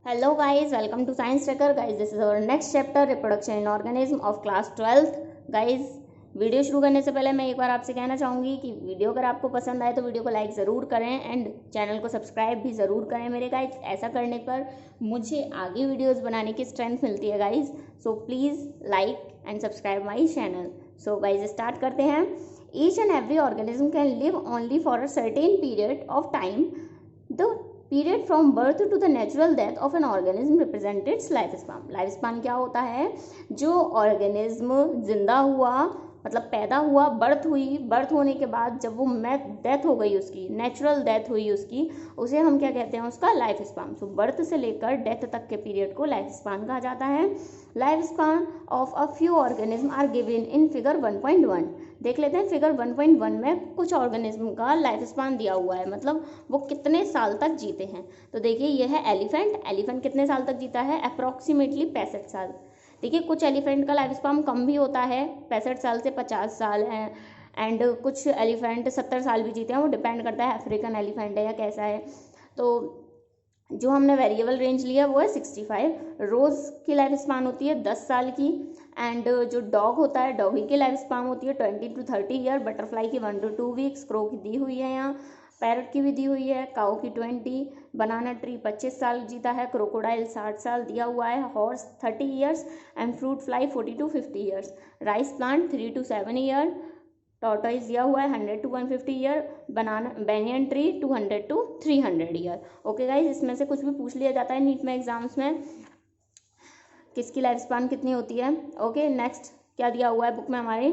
Hello guys, welcome to Science Tracker. Guys, this is our next chapter, reproduction in organism of class 12th. Guys, video शुरू करने से पहले मैं एक बार आपसे कहना चाहूँगी कि वीडियो अगर आपको पसंद आए तो वीडियो को लाइक ज़रूर करें एंड चैनल को सब्सक्राइब भी ज़रूर करें मेरे गाइज। ऐसा करने पर मुझे आगे वीडियोस बनाने की स्ट्रेंथ मिलती है guys. So please like and subscribe my channel. So guys start करते हैं। Each and every organism can live only for a certain period of time. The period from birth to the natural death of an organism represent its life span. Life span क्या होता है? जो organism जिंदा हुआ मतलब पैदा हुआ, birth हुई, बर्थ होने के बाद जब वो डेथ हो गई, उसकी नेचुरल डेथ हुई उसकी, उसे हम क्या कहते हैं? उसका लाइफ स्पान। सो बर्थ से लेकर डेथ तक के पीरियड को लाइफ स्पान कहा जाता है। Life span of a few organism are given in figure 1.1। देख लेते हैं फिगर 1.1 में कुछ ऑर्गेनिज्म का लाइफ स्पान दिया हुआ है, मतलब वो कितने साल तक जीते हैं। तो देखिए ये है एलिफेंट। एलिफेंट कितने साल तक जीता है? अप्रॉक्सीमेटली 65 साल। देखिए कुछ एलिफेंट का लाइफ स्पान कम भी होता है, 65 साल से 50 साल है, एंड कुछ एलिफेंट 70 साल भी जीते हैं। वो डिपेंड करता है अफ्रीकन एलिफेंट है या कैसा है। तो जो हमने वेरिएबल रेंज लिया वो है 65। रोज़ की लाइफ स्पान होती है 10 साल की, एंड जो डॉग होता है, डॉगी की लाइफ स्पान होती है 20 to 30 ईयर। बटरफ्लाई की 1 to 2 वीक्स। क्रो की दी हुई है यहाँ, पैरट की भी दी हुई है, काऊ की 20, बनाना ट्री 25 साल जीता है, क्रोकोडाइल 60 साल दिया हुआ है, horse 30 years, and fruit fly 40 to 50 years. Rice plant 3 to 7 year, tortoise दिया हुआ है 100 to 150 year, banyan tree 200 to 300 year. Okay guys, इसमें से कुछ भी पूछ लिया जाता है नीट में एग्जाम्स में, किसकी लाइफ स्पान कितनी होती है। ओके नेक्स्ट क्या दिया हुआ है बुक में हमारे?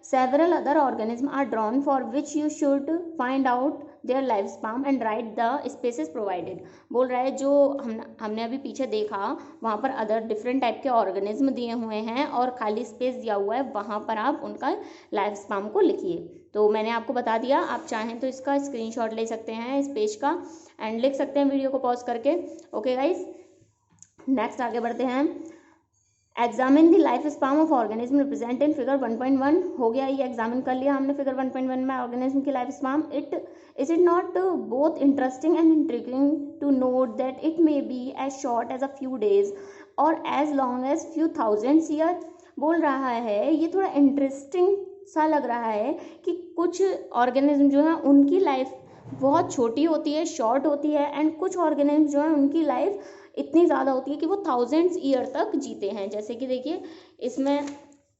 Several other organism are drawn for which you should find out their life span and write the spaces provided. बोल रहा है जो हमने अभी पीछे देखा वहाँ पर अदर डिफरेंट टाइप के ऑर्गेनिज्म दिए हुए हैं और खाली स्पेस दिया हुआ है, वहाँ पर आप उनका लाइफ स्पान को लिखिए। तो मैंने आपको बता दिया, आप चाहें तो इसका स्क्रीनशॉट ले सकते हैं इस पेज का एंड लिख सकते हैं वीडियो को पॉज करके। ओके गाइज, नेक्स्ट आगे बढ़ते हैं। Examine the life span of organism represent in figure 1.1। हो गया, ये एग्जामिन कर लिया हमने फिगर 1.1 में ऑर्गेनिज्म की life span. It not both interesting and intriguing to note that it may be as short as a few days और as long as few thousands year. बोल रहा है ये थोड़ा इंटरेस्टिंग सा लग रहा है कि कुछ ऑर्गेनिज्म जो है उनकी लाइफ बहुत छोटी होती है, शॉर्ट होती है, एंड कुछ ऑर्गेनिज्म जो है उनकी लाइफ इतनी ज़्यादा होती है कि वो थाउजेंड्स ईयर तक जीते हैं। जैसे कि देखिए इसमें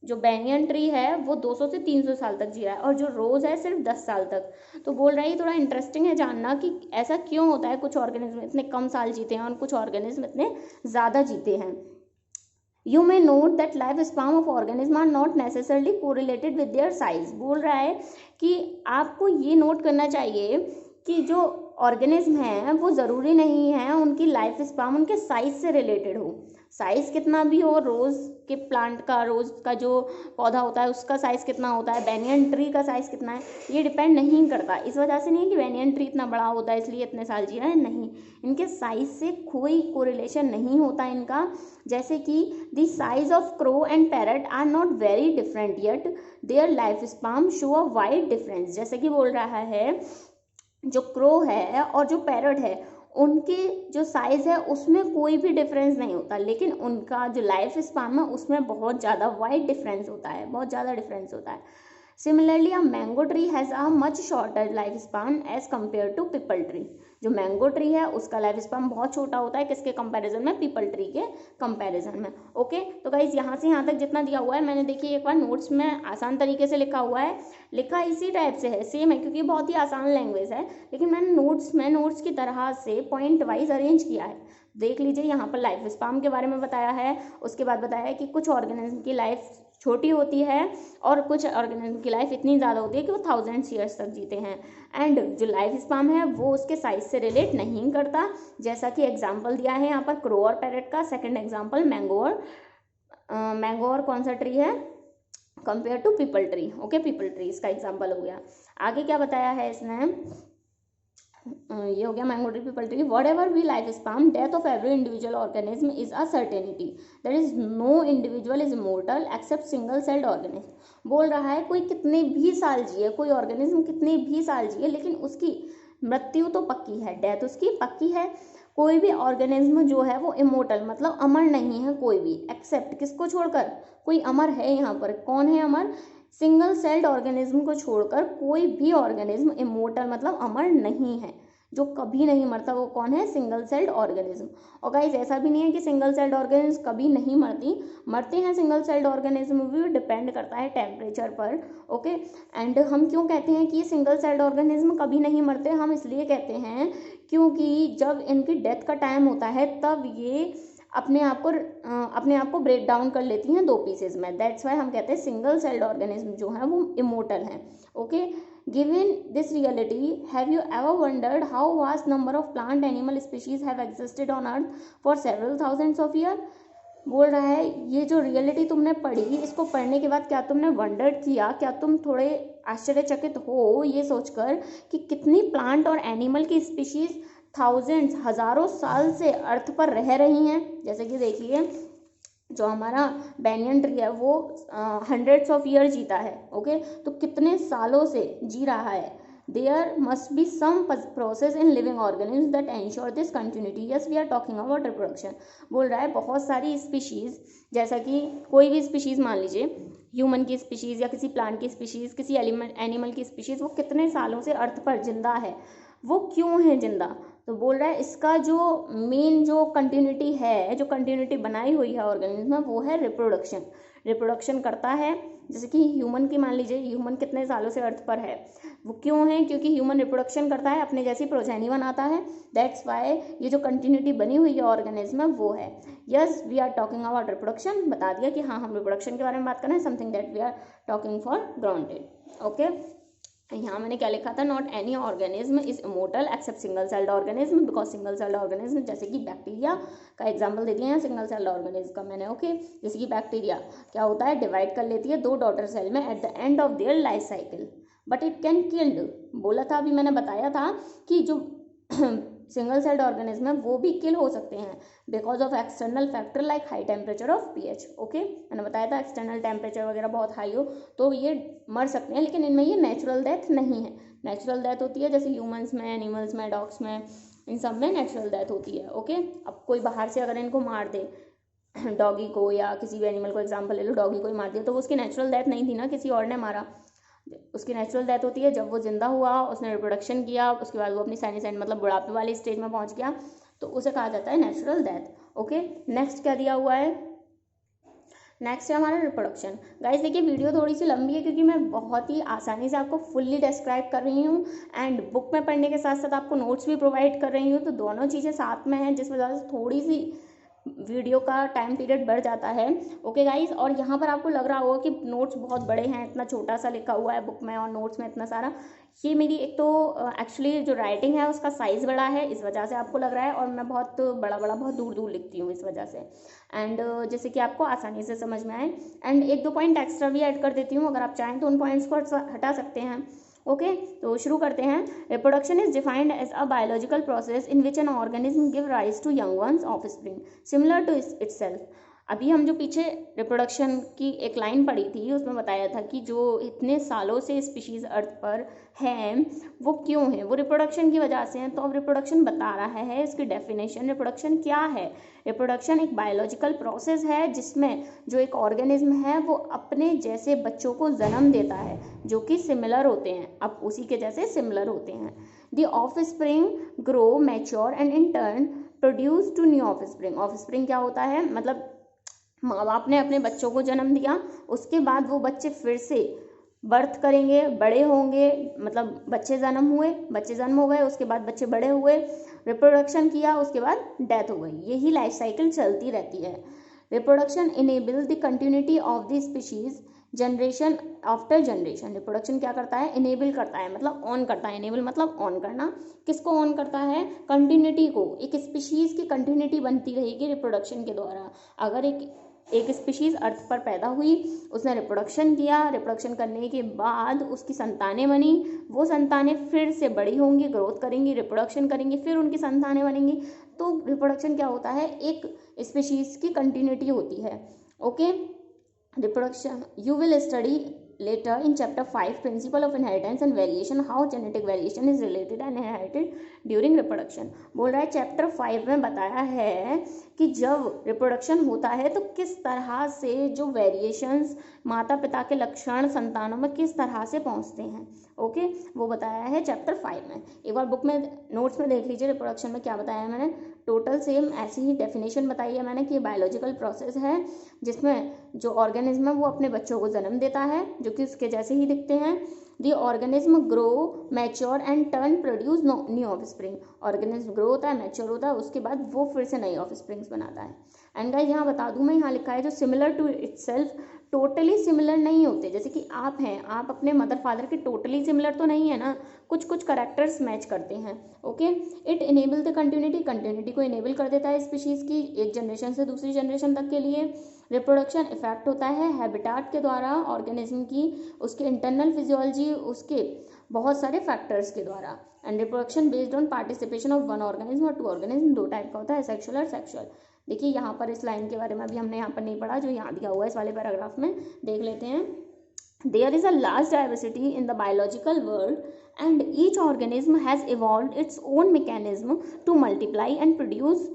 जो बैनियन ट्री है वो 200 से 300 साल तक जी रहा है और जो रोज़ है सिर्फ 10 साल तक। तो बोल रहा है ये थोड़ा इंटरेस्टिंग है जानना कि ऐसा क्यों होता है, कुछ ऑर्गेनिज्म इतने कम साल जीते हैं और कुछ ऑर्गेनिज्म इतने ज़्यादा जीते हैं। You may note that lifespan of organism are not necessarily correlated with their size। बोल रहा है कि आपको ये नोट करना चाहिए कि जो ऑर्गेनिज्म है वो ज़रूरी नहीं है उनकी लाइफ स्पान उनके साइज से रिलेटेड हो। साइज़ कितना भी हो, रोज़ के प्लांट का, रोज़ का जो पौधा होता है उसका साइज़ कितना होता है, बैनियन ट्री का साइज़ कितना है, ये डिपेंड नहीं करता। इस वजह से नहीं है कि बैनियन ट्री इतना बड़ा होता है इसलिए इतने साल जी रहा है, नहीं, इनके साइज़ से कोई कोरिलेशन नहीं होता इनका। जैसे कि the size of crow and parrot are not very different yet their life span show a wide difference. जैसे कि बोल रहा है जो क्रो है और जो पैरट है उनके जो साइज़ है उसमें कोई भी डिफरेंस नहीं होता, लेकिन उनका जो लाइफ स्पान है उसमें बहुत ज़्यादा वाइड डिफरेंस होता है, बहुत ज़्यादा डिफरेंस होता है। Similarly a mango tree has a much shorter life span as compare to peepal tree. जो मैंगो ट्री है उसका लाइफ स्पान बहुत छोटा होता है, किसके कंपैरिजन में? पीपल ट्री के कंपैरिजन में। ओके, तो गाइज यहाँ से यहाँ तक जितना दिया हुआ है मैंने देखिए एक बार नोट्स में आसान तरीके से लिखा हुआ है, लिखा इसी टाइप से है, सेम है क्योंकि बहुत ही आसान लैंग्वेज है, लेकिन मैंने नोट्स की तरह से पॉइंट वाइज अरेंज किया है। देख लीजिए यहाँ पर लाइफ स्पान के बारे में बताया है, उसके बाद बताया है कि कुछ ऑर्गेनिज्म की लाइफ छोटी होती है और कुछ ऑर्गेनिज्म की लाइफ इतनी ज़्यादा होती है कि वो थाउजेंड्स ईयर्स तक जीते हैं, एंड जो लाइफ स्पान है वो उसके साइज से रिलेट नहीं करता। जैसा कि एग्जाम्पल दिया है यहाँ पर क्रो और पैरट का, सेकंड एग्जाम्पल मैंगो और कौन सा ट्री है? Compare to peepal tree. Okay, peepal tree इसका एग्जाम्पल हो गया। आगे क्या बताया है इसने? ये हो गया mango tree, peepal tree. Whatever be life span, death of every individual organism is a certainty, that is no individual is immortal except single celled organism. बोल रहा है कोई कितने भी साल जिए, कोई ऑर्गेनिज्म कितने भी साल जिए, लेकिन उसकी मृत्यु तो पक्की है, डेथ उसकी पक्की है। कोई भी ऑर्गेनिज्म जो है वो इमोर्टल मतलब अमर नहीं है कोई भी, एक्सेप्ट किसको छोड़कर, कोई अमर है यहाँ पर, कौन है अमर, सिंगल सेल्ड ऑर्गेनिज्म को छोड़कर कोई भी ऑर्गेनिज्म इमोर्टल मतलब अमर नहीं है, जो कभी नहीं मरता, वो कौन है, सिंगल सेल्ड ऑर्गेनिज्म। और गाइस ऐसा भी नहीं है कि सिंगल सेल्ड ऑर्गेनिज्म कभी नहीं मरते हैं सिंगल सेल्ड ऑर्गेनिज्म भी, डिपेंड करता है टेम्परेचर पर, ओके। एंड हम क्यों कहते हैं कि ये सिंगल सेल्ड ऑर्गेनिज्म कभी नहीं मरते, हम इसलिए कहते हैं क्योंकि जब इनकी डेथ का टाइम होता है तब ये अपने आप को ब्रेक डाउन कर लेती हैं 2 पीसेज में, दैट्स वाई हम कहते हैं सिंगल सेल्ड ऑर्गेनिज्म जो है वो इमोर्टल हैं, okay. Given this reality, have you ever wondered how vast number of plant animal species have existed on earth for several thousands of years? बोल रहा है ये जो रियलिटी तुमने पढ़ी, इसको पढ़ने के बाद क्या तुमने वंडर किया, क्या तुम थोड़े आश्चर्यचकित हो ये सोचकर कि कितनी प्लांट और एनिमल की स्पीशीज थाउजेंड्स हजारों साल से अर्थ पर रह रही हैं। जैसे कि देखिए जो हमारा बैनियन ट्री है वो हंड्रेड्स ऑफ ईयर जीता है, ओके, तो कितने सालों से जी रहा है। There must be some process in living organism that ensure this continuity, yes we are talking about reproduction. बोल रहा है बहुत सारी स्पीशीज़, जैसा कि कोई भी स्पीशीज़ मान लीजिए ह्यूमन की स्पीशीज़ या किसी प्लांट की स्पीशीज़, किसी एनिमल की स्पीशीज़, वो कितने सालों से अर्थ पर जिंदा है, वो क्यों है जिंदा, तो बोल रहा है इसका जो मेन जो कंटिन्यूटी है, जो कंटिन्यूटी बनाई हुई है ऑर्गेनिज्म में, वो है रिप्रोडक्शन। रिप्रोडक्शन करता है, जैसे कि ह्यूमन की मान लीजिए, ह्यूमन कितने सालों से अर्थ पर है, वो क्यों है, क्योंकि ह्यूमन रिप्रोडक्शन करता है, अपने जैसी प्रोजेनी बनाता है, दैट्स वाई ये जो कंटिन्यूटी बनी हुई है ऑर्गेनिज्म में वो है। Yes we are talking about reproduction, बता दिया कि हाँ हम रिप्रोडक्शन के बारे में बात कर रहे हैं, something that we are talking for grounded, okay. यहाँ मैंने क्या लिखा था, not any organism is immortal except single celled organism, because single celled organism जैसे कि बैक्टीरिया का एग्जांपल दे दिया है सिंगल सेल्ड ऑर्गेनिज्म का मैंने, ओके। जैसे कि बैक्टीरिया क्या होता है, डिवाइड कर लेती है 2 डॉटर सेल में at the end of their life cycle, but it can killed, बोला था अभी मैंने बताया था कि जो सिंगल सेल्ड ऑर्गेनिज्म है वो भी किल हो सकते हैं because of external factor like high temperature of pH, okay. मैंने बताया था एक्सटर्नल टेम्परेचर वगैरह बहुत हाई हो तो ये मर सकते हैं, लेकिन इनमें ये नेचुरल डेथ नहीं है। नेचुरल डेथ होती है जैसे ह्यूमंस में, एनिमल्स में, डॉग्स में, इन सब में नेचुरल डेथ होती है, ओके। अब कोई बाहर से अगर इनको मार दे डॉगी को या किसी भी एनिमल को, एग्जाम्पल ले लो, डॉगी को ही मार दिया तो वो उसकी नेचुरल डेथ नहीं थी ना, किसी और ने मारा। उसकी नेचुरल डेथ होती है जब वो जिंदा हुआ, उसने रिप्रोडक्शन किया, उसके बाद वो अपनी सेनेसाइड मतलब बुढ़ापे वाली स्टेज में पहुंच गया, तो उसे कहा जाता है नेचुरल डेथ, ओके। नेक्स्ट क्या दिया हुआ है, नेक्स्ट है हमारा रिप्रोडक्शन। गाइस देखिए वीडियो थोड़ी सी लंबी है क्योंकि मैं बहुत ही आसानी से आपको फुल्ली डिस्क्राइब कर रही हूँ एंड बुक में पढ़ने के साथ साथ आपको नोट्स भी प्रोवाइड कर रही हूँ, तो दोनों चीज़ें साथ में हैं जिस वजह से थोड़ी सी वीडियो का टाइम पीरियड बढ़ जाता है, ओके गाइस। और यहाँ पर आपको लग रहा होगा कि नोट्स बहुत बड़े हैं, इतना छोटा सा लिखा हुआ है बुक में और नोट्स में इतना सारा, ये मेरी एक तो एक्चुअली जो राइटिंग है उसका साइज़ बड़ा है इस वजह से आपको लग रहा है, और मैं बहुत बड़ा बहुत दूर दूर लिखती हूँ इस वजह से, एंड जैसे कि आपको आसानी से समझ में आए। एंड 1-2 पॉइंट एक्स्ट्रा भी ऐड कर देती हूँ, अगर आप चाहें तो उन पॉइंट्स को हटा सकते हैं, ओके। तो शुरू करते हैं। Reproduction is defined as a biological process in which an organism give rise to young ones offspring similar to itself. अभी हम जो पीछे रिप्रोडक्शन की एक लाइन पढ़ी थी उसमें बताया था कि जो इतने सालों से स्पीशीज़ अर्थ पर हैं वो क्यों हैं, वो रिप्रोडक्शन की वजह से हैं। तो अब रिप्रोडक्शन बता रहा है इसकी डेफिनेशन। रिप्रोडक्शन क्या है, रिप्रोडक्शन एक बायोलॉजिकल प्रोसेस है जिसमें जो एक ऑर्गेनिज्म है वो अपने जैसे बच्चों को जन्म देता है जो कि सिमिलर होते हैं, अब उसी के जैसे सिमिलर होते हैं। The offspring grow mature and in turn produce to new offspring. Offspring क्या होता है, मतलब माँ बाप ने अपने बच्चों को जन्म दिया, उसके बाद वो बच्चे फिर से बर्थ करेंगे, बड़े होंगे, मतलब बच्चे जन्म हो गए, उसके बाद बच्चे बड़े हुए, रिप्रोडक्शन किया, उसके बाद डेथ हो गई, यही लाइफ साइकिल चलती रहती है। Reproduction enable the continuity of the species generation after generation. Reproduction क्या करता है, इनेबल करता है, मतलब ऑन करता है। इनेबल मतलब ऑन करना, किसको ऑन करता है, कंटिन्यूटी को। एक स्पीशीज की कंटिन्यूटी बनती रहेगी रिप्रोडक्शन के द्वारा। अगर एक स्पीशीज अर्थ पर पैदा हुई, उसने रिप्रोडक्शन किया, रिप्रोडक्शन करने के बाद उसकी संतानें बनी, वो संतानें फिर से बड़ी होंगी, ग्रोथ करेंगी, रिप्रोडक्शन करेंगी, फिर उनकी संतानें बनेंगी। तो रिप्रोडक्शन क्या होता है, एक स्पीशीज की कंटिन्यूटी होती है, okay. Reproduction you will study later in chapter 5 principle of inheritance and variation how genetic variation is related and inherited during reproduction। बोल रहा है चैप्टर 5 में बताया है कि जब रिप्रोडक्शन होता है तो किस तरह से जो वेरिएशंस माता पिता के लक्षण संतानों में किस तरह से पहुंचते हैं। ओके, वो बताया है चैप्टर 5 में। एक बार बुक में नोट्स में देख लीजिए रिप्रोडक्शन में क्या बताया है मैंने। टोटल सेम ऐसी ही डेफिनेशन बताई है मैंने कि बायोलॉजिकल प्रोसेस है जिसमें जो ऑर्गेनिज्म है वो अपने बच्चों को जन्म देता है जो कि उसके जैसे ही दिखते हैं। The organism grow mature and turn produce new offspring. Organism grow होता है, मैच्योर होता है, उसके बाद वो फिर से नई ऑफस्प्रिंग्स बनाता है। एंड गाइस यहाँ बता दूं मैं, यहाँ लिखा है जो similar to itself totally similar नहीं होते। जैसे कि आप हैं, आप अपने मदर फादर के टोटली सिमिलर तो नहीं है ना, कुछ कुछ करेक्टर्स मैच करते हैं। Okay, it enable the continuity को इनेबल कर देता है स्पीशीज की एक जनरेशन से दूसरी जनरेशन तक के लिए। रिप्रोडक्शन इफेक्ट होता है हैबिटाट के द्वारा ऑर्गेनिज्म की, उसके इंटरनल फिजियोलॉजी, उसके बहुत सारे फैक्टर्स के द्वारा। And reproduction based on participation of one organism और टू ऑर्गेनिज्म, दो टाइप का होता है, सेक्सुअल और सेक्सुअल। देखिए यहाँ पर इस लाइन के बारे में अभी हमने यहाँ पर नहीं पढ़ा, जो यहाँ दिया हुआ है इस वाले पैराग्राफ में देख लेते हैं। There is a large diversity in the biological world and each organism has evolved its own mechanism to multiply and produce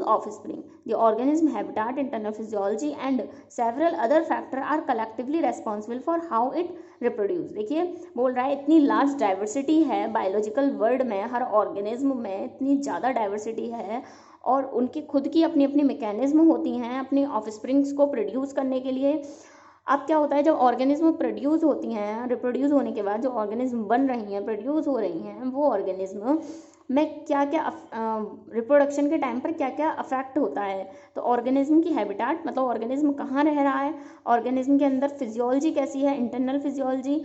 offspring. The organism habitat, internal physiology and several other factors are collectively responsible for how it reproduce। देखिए बोल रहा है इतनी large diversity है biological world में, हर organism में इतनी ज़्यादा डाइवर्सिटी है और उनकी खुद की अपनी अपनी मैकेनिज्म होती हैं अपनी ऑफस्प्रिंग्स को प्रोड्यूस करने के लिए। अब क्या होता है जब ऑर्गेनिज्म प्रोड्यूस होती हैं, रिप्रोड्यूस होने के बाद जो ऑर्गेनिज्म बन रही हैं, प्रोड्यूस हो रही हैं, वो ऑर्गेनिज्म में क्या क्या रिप्रोडक्शन के टाइम पर क्या क्या अफेक्ट होता है। तो ऑर्गेनिज्म की हैबिटाट मतलब ऑर्गेनिज्म कहाँ रह रहा है, ऑर्गेनिज्म के अंदर फिजियोलॉजी कैसी है, internal physiology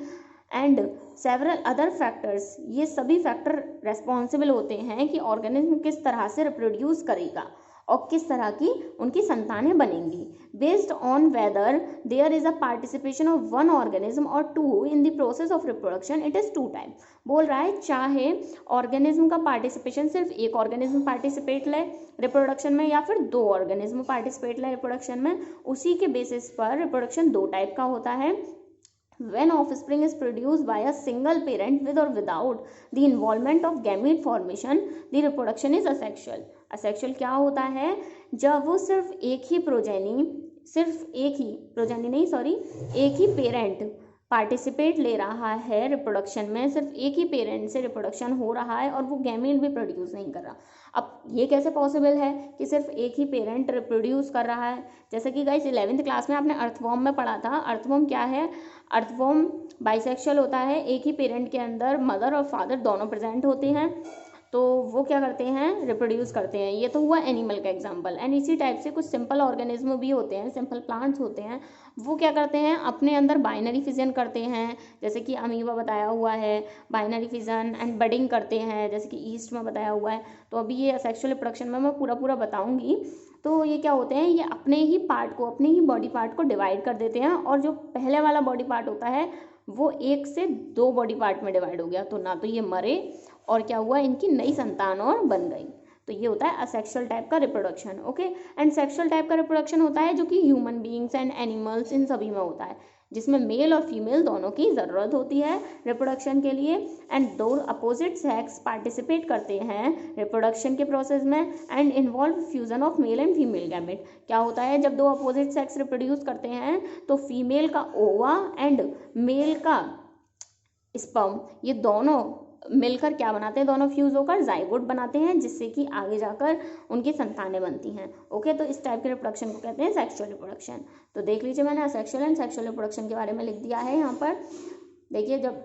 and several other factors, ये सभी फैक्टर रेस्पॉन्सिबल होते हैं कि ऑर्गेनिज्म किस तरह से रिप्रोड्यूस करेगा और किस तरह की उनकी संतानें बनेंगी। Based on whether there is a participation of one organism और two in the process of reproduction, it is two time. बोल रहा है चाहे ऑर्गेनिज्म का पार्टिसिपेशन सिर्फ एक ऑर्गेनिज्म पार्टिसिपेट ले रिप्रोडक्शन में या फिर दो ऑर्गेनिज्म पार्टिसिपेट ले रिप्रोडक्शन में, उसी के बेसिस पर रिप्रोडक्शन दो टाइप का होता है। When offspring is produced by a single parent with or without the involvement of gamete formation, the reproduction is asexual। asexual क्या होता है, जब वो सिर्फ एक ही पेरेंट पार्टिसिपेट ले रहा है रिप्रोडक्शन में, सिर्फ एक ही पेरेंट से रिप्रोडक्शन हो रहा है और वो गैमीट भी प्रोड्यूस नहीं कर रहा। अब ये कैसे पॉसिबल है कि सिर्फ एक ही पेरेंट रिप्रोड्यूस कर रहा है। जैसे कि गाइस 11th क्लास में आपने अर्थवॉर्म में पढ़ा था। अर्थवॉर्म क्या है, अर्थवॉर्म बाइसेक्सुअल होता है, एक ही पेरेंट के अंदर मदर और फादर दोनों प्रेजेंट होते हैं, तो वो क्या करते हैं, रिप्रोड्यूस करते हैं। ये तो हुआ एनिमल का एग्जांपल। एंड इसी टाइप से कुछ सिंपल ऑर्गेनिज्म भी होते हैं, सिंपल प्लांट्स होते हैं, वो क्या करते हैं, अपने अंदर बाइनरी फिजन करते हैं, जैसे कि अमीबा बताया हुआ है, बाइनरी फिजन एंड बडिंग करते हैं, जैसे कि ईस्ट में बताया हुआ है। तो अभी ये सेक्सुअल रिप्रोडक्शन में मैं पूरा बताऊंगी। तो ये क्या होते हैं, ये अपने ही पार्ट को, अपने ही बॉडी पार्ट को डिवाइड कर देते हैं और जो पहले वाला बॉडी पार्ट होता है वो एक से दो बॉडी पार्ट में डिवाइड हो गया, तो ना तो ये मरे और क्या हुआ, इनकी नई संतान और बन गई। तो ये होता है असेक्सुअल टाइप का reproduction. Okay, and sexual type का रिप्रोडक्शन होता है जो कि human beings and animals in सभी में होता है, जिसमें मेल और फीमेल दोनों की ज़रूरत होती है रिप्रोडक्शन के लिए। एंड दो अपोजिट सेक्स पार्टिसिपेट करते हैं रिप्रोडक्शन के प्रोसेस में and involve fusion of male and female gamete. क्या होता है, जब दो अपोजिट सेक्स रिप्रोड्यूस करते हैं तो फीमेल का ओवा एंड मेल का स्पर्म, ये दोनों मिलकर क्या बनाते हैं, दोनों फ्यूज होकर जाइगोट बनाते हैं, जिससे कि आगे जाकर उनकी संतानें बनती हैं। ओके, तो इस टाइप के रिप्रोडक्शन को कहते हैं सेक्सुअल रिप्रोडक्शन। तो देख लीजिए मैंने असेक्सुअल एंड सेक्सुअल रिप्रोडक्शन के बारे में लिख दिया है यहाँ पर। देखिए जब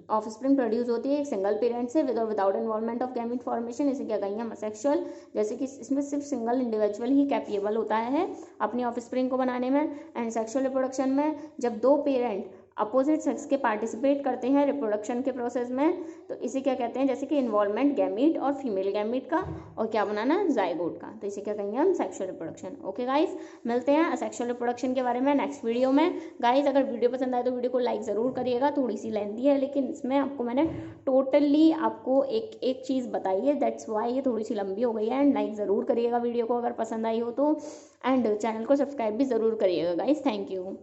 ऑफस्प्रिंग प्रोड्यूस होती है एक सिंगल पेरेंट से विद और without involvement of gamete formation, इसे क्या कहेंगे हम, असेक्सुअल। जैसे कि इसमें सिर्फ सिंगल इंडिविजुअल ही कैपेबल होता है अपनी ऑफस्प्रिंग को बनाने में। एंड सेक्सुअल रिप्रोडक्शन में जब दो पेरेंट अपोजिट सेक्स के पार्टिसिपेट करते हैं रिप्रोडक्शन के प्रोसेस में, तो इसे क्या कहते हैं, जैसे कि इन्वॉल्वमेंट गैमीट और फीमेल गैमीट का और क्या बनाना, जाइगोट का, तो इसे क्या कहेंगे हम, सेक्सुअल रिप्रोडक्शन। ओके गाइस, मिलते हैं सेक्सुअल रिप्रोडक्शन के बारे में नेक्स्ट वीडियो में। गाइस अगर वीडियो पसंद आए तो वीडियो को लाइक ज़रूर करिएगा, थोड़ी सी लेंथी है लेकिन इसमें आपको मैंने टोटली आपको एक चीज़ बताई है, दैट्स वाई ये थोड़ी सी लंबी हो गई है। एंड लाइक ज़रूर करिएगा वीडियो को अगर पसंद आई हो तो, एंड चैनल को सब्सक्राइब भी ज़रूर करिएगा गाइस। Thank you.